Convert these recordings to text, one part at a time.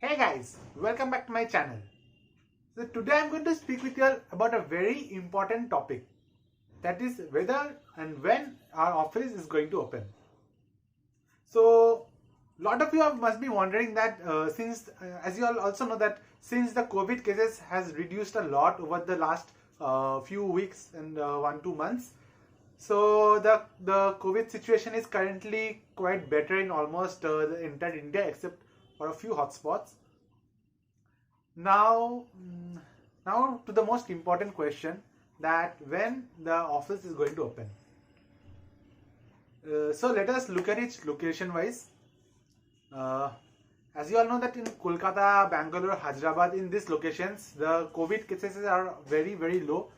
Hey guys, welcome back to my channel. So today I'm going to speak with you all about a very important topic, that is whether and when our office is going to open. So a lot of you must be wondering that since as you all also know that since the COVID cases has reduced a lot over the last few weeks and 1-2 months, so the COVID situation is currently quite better in almost the entire India except for a few hotspots. Now, now to the most important question, that when the office is going to open. So let us look at it location wise. As you all know that in Kolkata, Bangalore, Hyderabad, in these locations, the COVID cases are very low.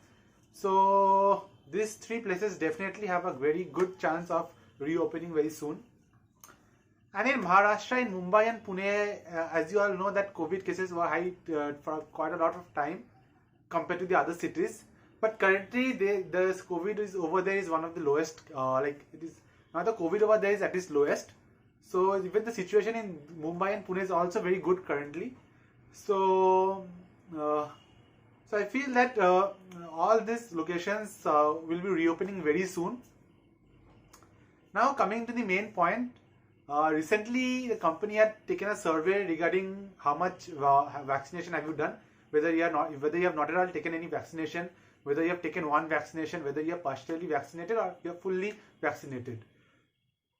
So these three places definitely have a very good chance of reopening very soon. And in Maharashtra, in Mumbai and Pune, as you all know that COVID cases were high for quite a lot of time compared to the other cities. But currently, the COVID is over there is one of the lowest. Like it is now the COVID over there is at its lowest. So even the situation in Mumbai and Pune is also very good currently. So I feel that all these locations will be reopening very soon. Now coming to the main point. Recently, the company had taken a survey regarding how much vaccination have you done, whether you have not at all taken any vaccination, whether you have taken one vaccination, whether you are partially vaccinated or you are fully vaccinated.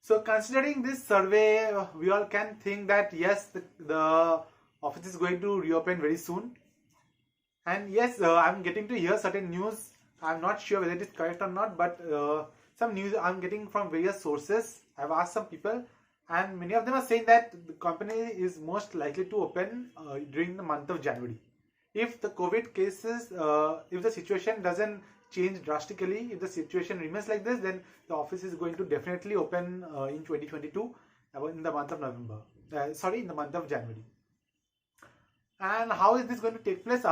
So, considering this survey, we all can think that yes, the office is going to reopen very soon. And yes, I'm getting to hear certain news. I'm not sure whether it is correct or not, but some news I'm getting from various sources. I've asked some people, and many of them are saying that the company is most likely to open during the month of January. If the COVID cases, if the situation doesn't change drastically, if the situation remains like this, then the office is going to definitely open in 2022 in the month of November. In the month of January. And how is this going to take place?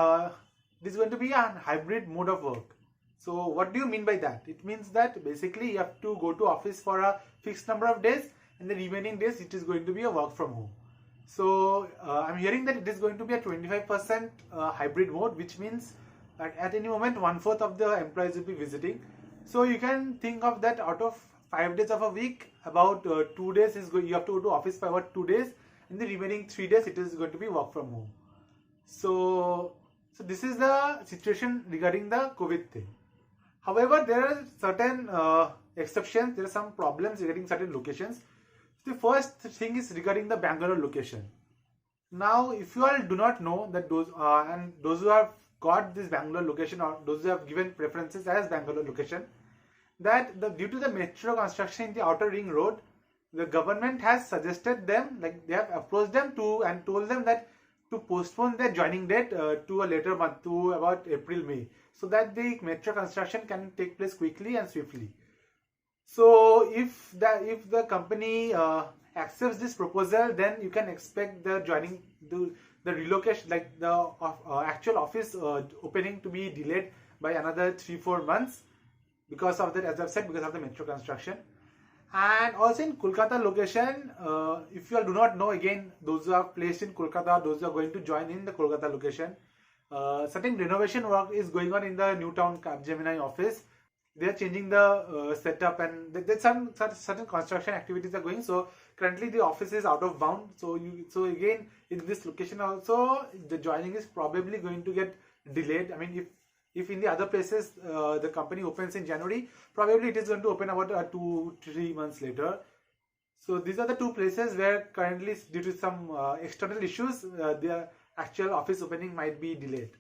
This is going to be a hybrid mode of work. So what do you mean by that? It means that basically you have to go to office for a fixed number of days, and the remaining days it is going to be a work from home. So I'm hearing that it is going to be a 25% hybrid mode, which means that at any moment 1/4 of the employees will be visiting. So you can think of that out of 5 days of a week, about 2 days you have to go to office for about 2 days, and the remaining 3 days it is going to be work from home. So this is the situation regarding the COVID thing. However, there are certain exceptions. There are some problems regarding certain locations. The first thing is regarding the Bangalore location. Now, if you all do not know that those who have got this Bangalore location, or those who have given preferences as Bangalore location, that due to the metro construction in the outer ring road, the government has suggested them, like they have approached them and told them that to postpone their joining date to a later month, to about April-May, so that the metro construction can take place quickly and swiftly. So if the company accepts this proposal, then you can expect the relocation, like the actual office opening, to be delayed by another 3-4 months because of that, as I've said, because of the metro construction. And also in Kolkata location, if you all do not know, again, those who are placed in Kolkata, those who are going to join in the Kolkata location, certain renovation work is going on in the Newtown Capgemini office. They are changing the setup, and there's some certain construction activities are going. So currently the office is out of bound. So again, in this location also, the joining is probably going to get delayed. I mean, if in the other places the company opens in January, probably it is going to open about 2-3 months later. So these are the two places where currently, due to some external issues, the actual office opening might be delayed.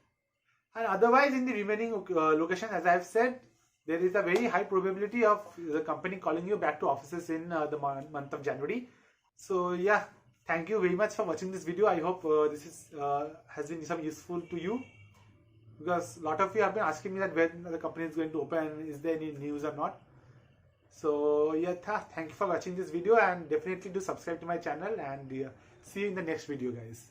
And otherwise, in the remaining location, as I have said, there is a very high probability of the company calling you back to offices in the month of January. So yeah, thank you very much for watching this video. I hope this has been some useful to you, because a lot of you have been asking me that when the company is going to open, is there any news or not. So yeah, thank you for watching this video, and definitely do subscribe to my channel, and see you in the next video, guys.